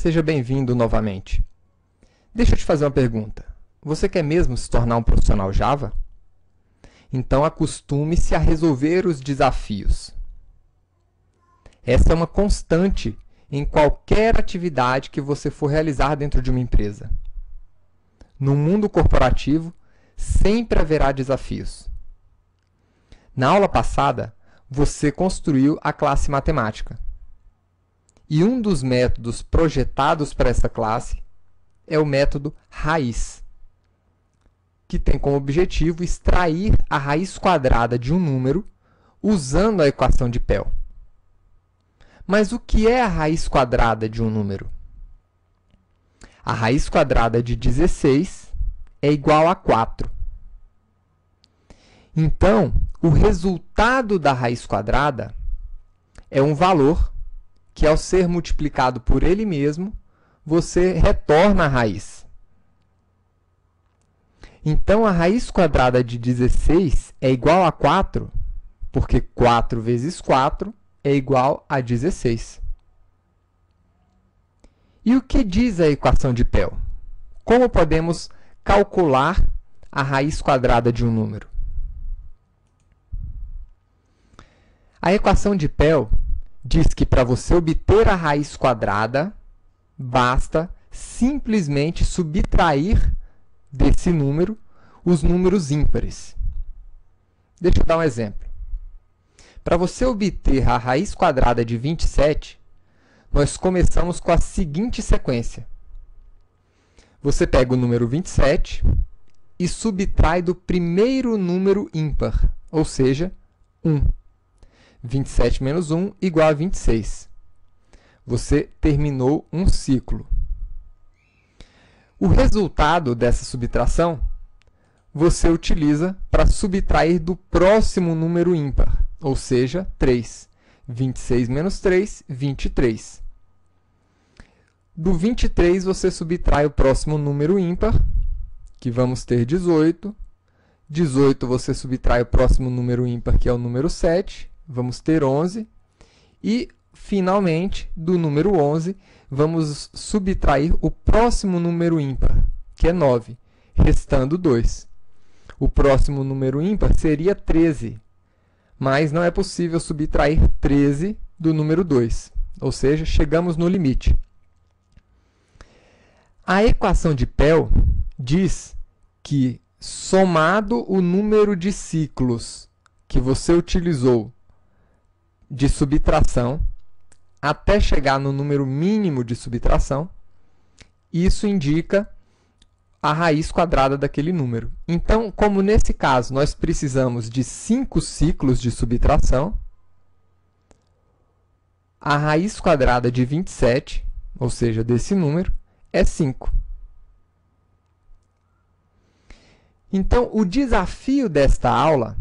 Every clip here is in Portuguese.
Seja bem-vindo novamente. Deixa eu te fazer uma pergunta. Você quer mesmo se tornar um profissional Java? Então, acostume-se a resolver os desafios. Essa é uma constante em qualquer atividade que você for realizar dentro de uma empresa. No mundo corporativo, sempre haverá desafios. Na aula passada, você construiu a classe matemática. E um dos métodos projetados para essa classe é o método raiz, que tem como objetivo extrair a raiz quadrada de um número usando a equação de Pell. Mas o que é a raiz quadrada de um número? A raiz quadrada de 16 é igual a 4. Então, o resultado da raiz quadrada é um valor que, ao ser multiplicado por ele mesmo, você retorna a raiz. Então, a raiz quadrada de 16 é igual a 4, porque 4 vezes 4 é igual a 16. E o que diz a equação de Pell? Como podemos calcular a raiz quadrada de um número? A equação de Pell diz que para você obter a raiz quadrada, basta simplesmente subtrair desse número os números ímpares. Deixa eu dar um exemplo. Para você obter a raiz quadrada de 27, nós começamos com a seguinte sequência. Você pega o número 27 e subtrai do primeiro número ímpar, ou seja, 1. 27 menos 1 igual a 26. Você terminou um ciclo. O resultado dessa subtração você utiliza para subtrair do próximo número ímpar, ou seja, 3. 26 menos 3, 23. Do 23, você subtrai o próximo número ímpar, que vamos ter 18. 18, você subtrai o próximo número ímpar, que é o número 7. Vamos ter 11. E, finalmente, do número 11, vamos subtrair o próximo número ímpar, que é 9, restando 2. O próximo número ímpar seria 13, mas não é possível subtrair 13 do número 2, ou seja, chegamos no limite. A equação de Pell diz que, somado o número de ciclos que você utilizou de subtração, até chegar no número mínimo de subtração, isso indica a raiz quadrada daquele número. Então, como nesse caso nós precisamos de 5 ciclos de subtração, a raiz quadrada de 27, ou seja, desse número, é 5. Então, o desafio desta aula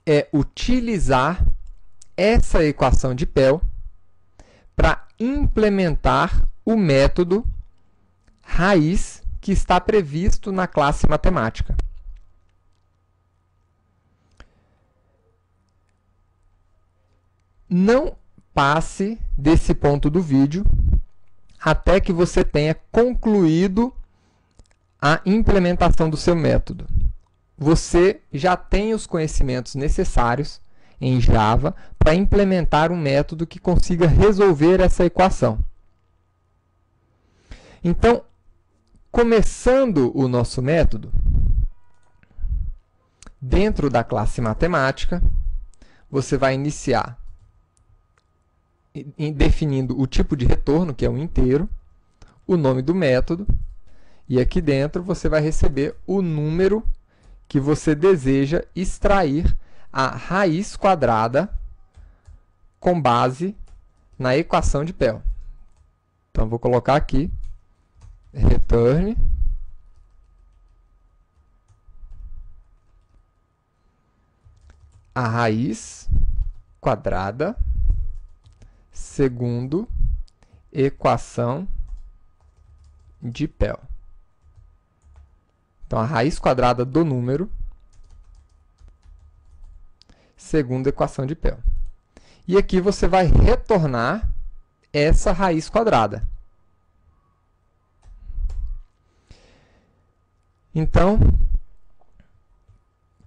é utilizar essa equação de Pell para implementar o método raiz que está previsto na classe matemática. Não passe desse ponto do vídeo até que você tenha concluído a implementação do seu método. Você já tem os conhecimentos necessários em Java para implementar um método que consiga resolver essa equação. Então, começando o nosso método, dentro da classe matemática, você vai iniciar definindo o tipo de retorno, que é um inteiro, o nome do método, e aqui dentro você vai receber o número que você deseja extrair a raiz quadrada com base na equação de Pell. Então, vou colocar aqui, return a raiz quadrada segundo equação de Pell. Então, a raiz quadrada do número segundo equação de Pell. E aqui você vai retornar essa raiz quadrada. Então,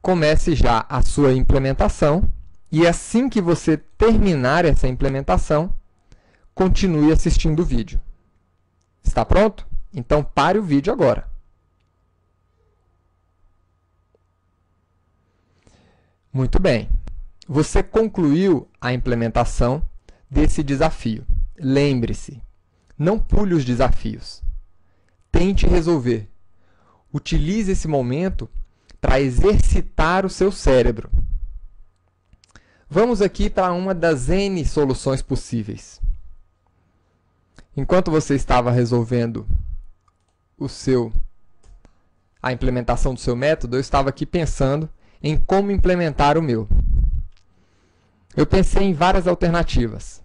comece já a sua implementação e assim que você terminar essa implementação, continue assistindo o vídeo. Está pronto? Então, pare o vídeo agora. Muito bem. Você concluiu a implementação desse desafio. Lembre-se, não pule os desafios. Tente resolver. Utilize esse momento para exercitar o seu cérebro. Vamos aqui para uma das N soluções possíveis. Enquanto você estava resolvendo a implementação do seu método, eu estava aqui pensando em como implementar o meu. Eu pensei em várias alternativas.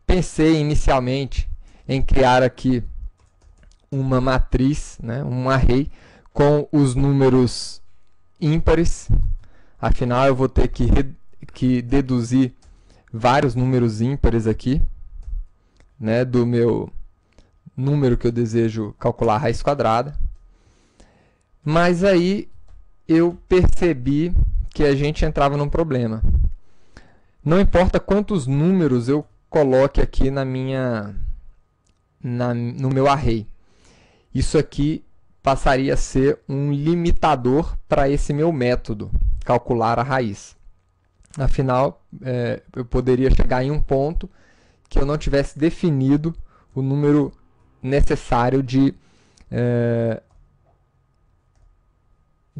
Pensei inicialmente em criar aqui uma matriz, né, um array, com os números ímpares. Afinal, eu vou ter que deduzir vários números ímpares aqui, né, do meu número que eu desejo calcular a raiz quadrada. Mas aí eu percebi que a gente entrava num problema. Não importa quantos números eu coloque aqui no meu array. Isso aqui passaria a ser um limitador para esse meu método, calcular a raiz. Afinal, eu poderia chegar em um ponto que eu não tivesse definido o número necessário de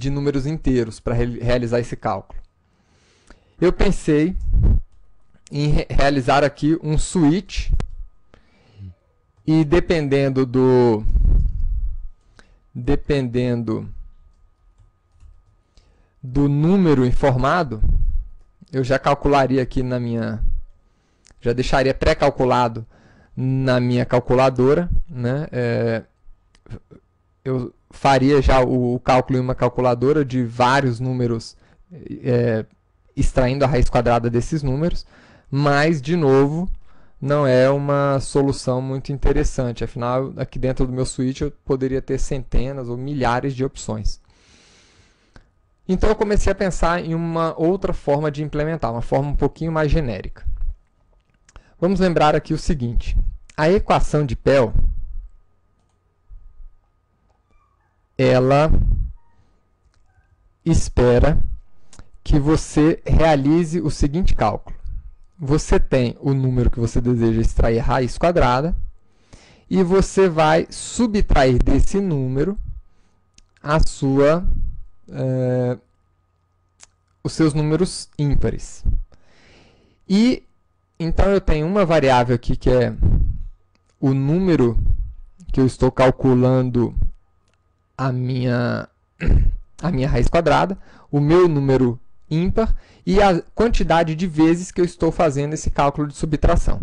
números inteiros para realizar esse cálculo. Eu pensei em realizar aqui um switch e dependendo do número informado, eu já calcularia aqui já deixaria pré-calculado na minha calculadora, né? Eu faria já o cálculo em uma calculadora de vários números, extraindo a raiz quadrada desses números, mas, de novo, não é uma solução muito interessante. Afinal, aqui dentro do meu switch eu poderia ter centenas ou milhares de opções. Então, eu comecei a pensar em uma outra forma de implementar, uma forma um pouquinho mais genérica. Vamos lembrar aqui o seguinte. A equação de Pell, ela espera que você realize o seguinte cálculo. Você tem o número que você deseja extrair a raiz quadrada e você vai subtrair desse número os seus números ímpares. E então eu tenho uma variável aqui que é o número que eu estou calculando a minha raiz quadrada, o meu número ímpar e a quantidade de vezes que eu estou fazendo esse cálculo de subtração.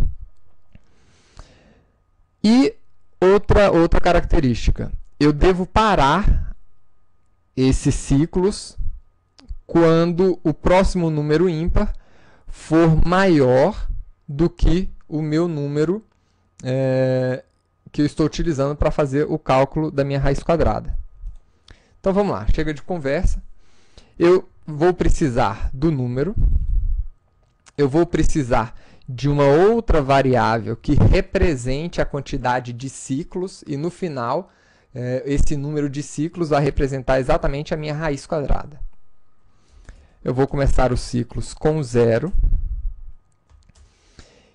E outra característica, eu devo parar esses ciclos quando o próximo número ímpar for maior do que o meu número que eu estou utilizando para fazer o cálculo da minha raiz quadrada. Então vamos lá, chega de conversa. Eu vou precisar do número, eu vou precisar de uma outra variável que represente a quantidade de ciclos e no final esse número de ciclos vai representar exatamente a minha raiz quadrada. Eu vou começar os ciclos com 0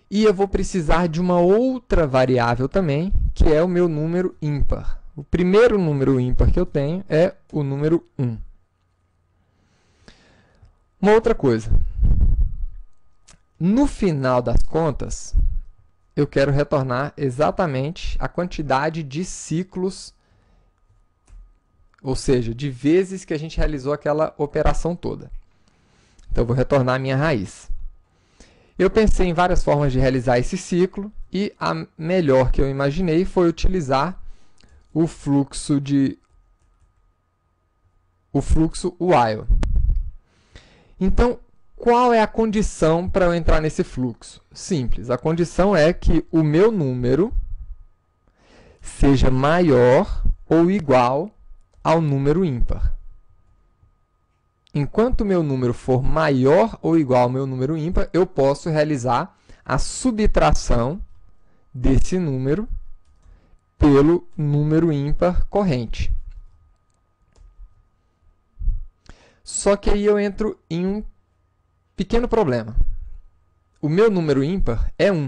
e eu vou precisar de uma outra variável também, que é o meu número ímpar. O primeiro número ímpar que eu tenho é o número 1. Uma outra coisa. No final das contas, eu quero retornar exatamente a quantidade de ciclos, ou seja, de vezes que a gente realizou aquela operação toda. Então, eu vou retornar a minha raiz. Eu pensei em várias formas de realizar esse ciclo e a melhor que eu imaginei foi utilizar o fluxo while. Então, qual é a condição para eu entrar nesse fluxo? Simples, a condição é que o meu número seja maior ou igual ao número ímpar. Enquanto o meu número for maior ou igual ao meu número ímpar, eu posso realizar a subtração desse número pelo número ímpar corrente. Só que aí eu entro em um pequeno problema. O meu número ímpar é 1.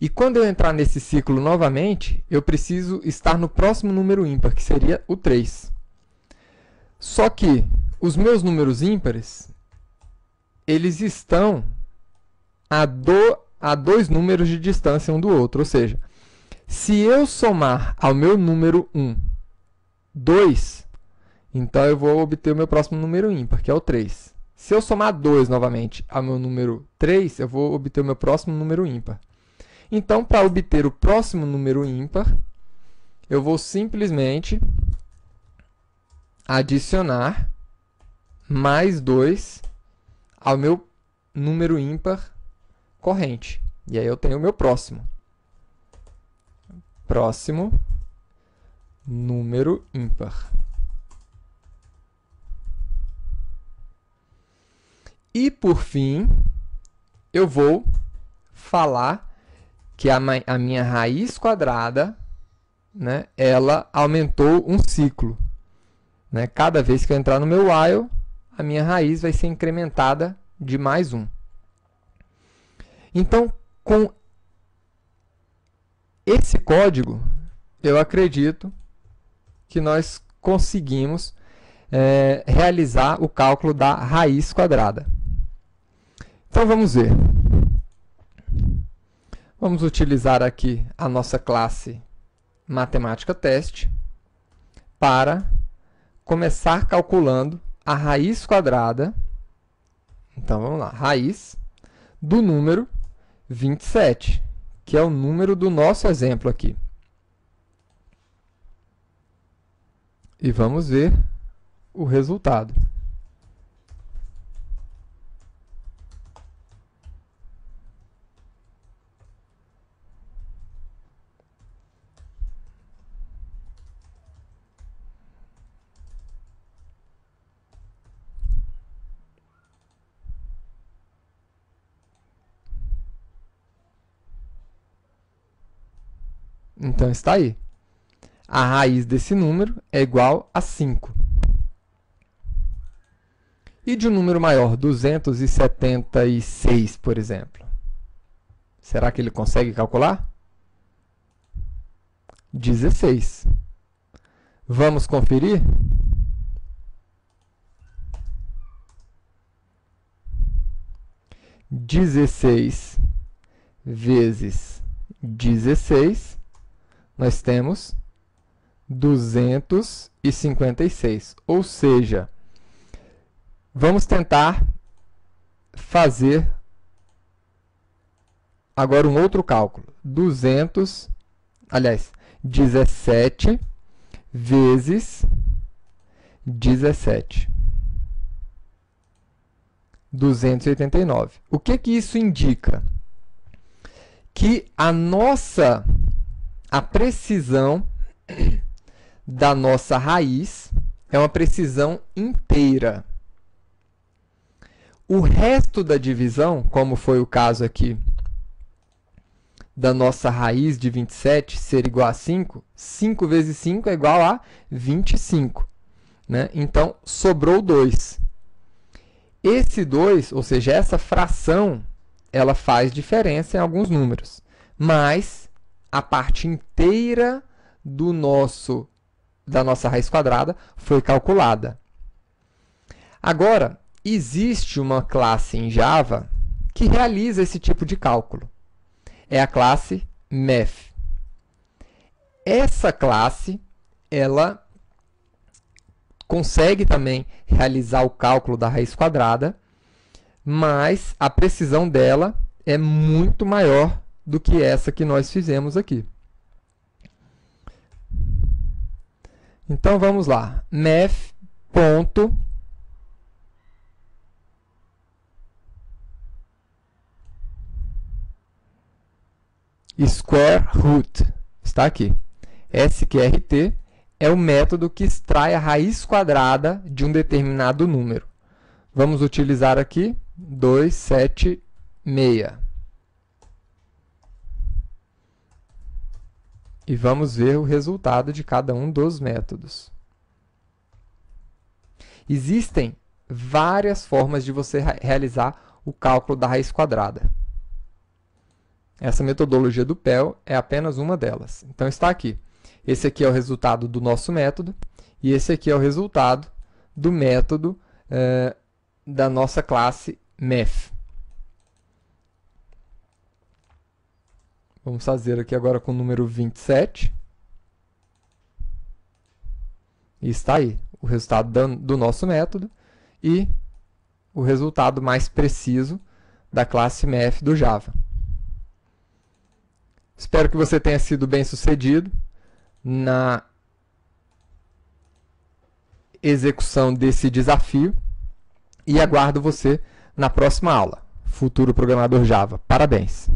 E quando eu entrar nesse ciclo novamente, eu preciso estar no próximo número ímpar, que seria o 3. Só que os meus números ímpares, eles estão a 2 números de distância um do outro. Ou seja, se eu somar ao meu número 1 2, então eu vou obter o meu próximo número ímpar, que é o 3. Se eu somar 2 novamente ao meu número 3, eu vou obter o meu próximo número ímpar. Então, para obter o próximo número ímpar, eu vou simplesmente adicionar mais 2 ao meu número ímpar corrente. E aí eu tenho o meu próximo. Próximo número ímpar. E, por fim, eu vou falar que a minha raiz quadrada, né, ela aumentou um ciclo. Né? Cada vez que eu entrar no meu while, a minha raiz vai ser incrementada de mais 1. Então, com esse código, eu acredito que nós conseguimos realizar o cálculo da raiz quadrada. Então, vamos ver. Vamos utilizar aqui a nossa classe Matemática Teste para começar calculando a raiz quadrada. Então, vamos lá. Raiz do número 27, que é o número do nosso exemplo aqui. E vamos ver o resultado. Então, está aí. A raiz desse número é igual a 5. E de um número maior, 276, por exemplo. Será que ele consegue calcular? 16. Vamos conferir? Dezesseis vezes 16, nós temos 256. Ou seja, vamos tentar fazer agora um outro cálculo. 17 vezes 17. 289. O que que isso indica? Que a precisão da nossa raiz é uma precisão inteira. O resto da divisão, como foi o caso aqui da nossa raiz de 27 ser igual a 5, 5 vezes 5 é igual a 25. Né? Então, sobrou 2. Esse 2, ou seja, essa fração, ela faz diferença em alguns números. Mas a parte inteira da nossa raiz quadrada foi calculada. Agora, existe uma classe em Java que realiza esse tipo de cálculo. É a classe Math. Essa classe, ela consegue também realizar o cálculo da raiz quadrada, mas a precisão dela é muito maior do que essa que nós fizemos aqui. Então, vamos lá. Math.square root está aqui. SQRT é o método que extrai a raiz quadrada de um determinado número. Vamos utilizar aqui 276. E vamos ver o resultado de cada um dos métodos. Existem várias formas de você realizar o cálculo da raiz quadrada. Essa metodologia do PEL é apenas uma delas. Então, está aqui. Esse aqui é o resultado do nosso método, e esse aqui é o resultado do método da nossa classe Math. Vamos fazer aqui agora com o número 27. E está aí o resultado do nosso método e o resultado mais preciso da classe Math do Java. Espero que você tenha sido bem sucedido na execução desse desafio e aguardo você na próxima aula. Futuro Programador Java. Parabéns!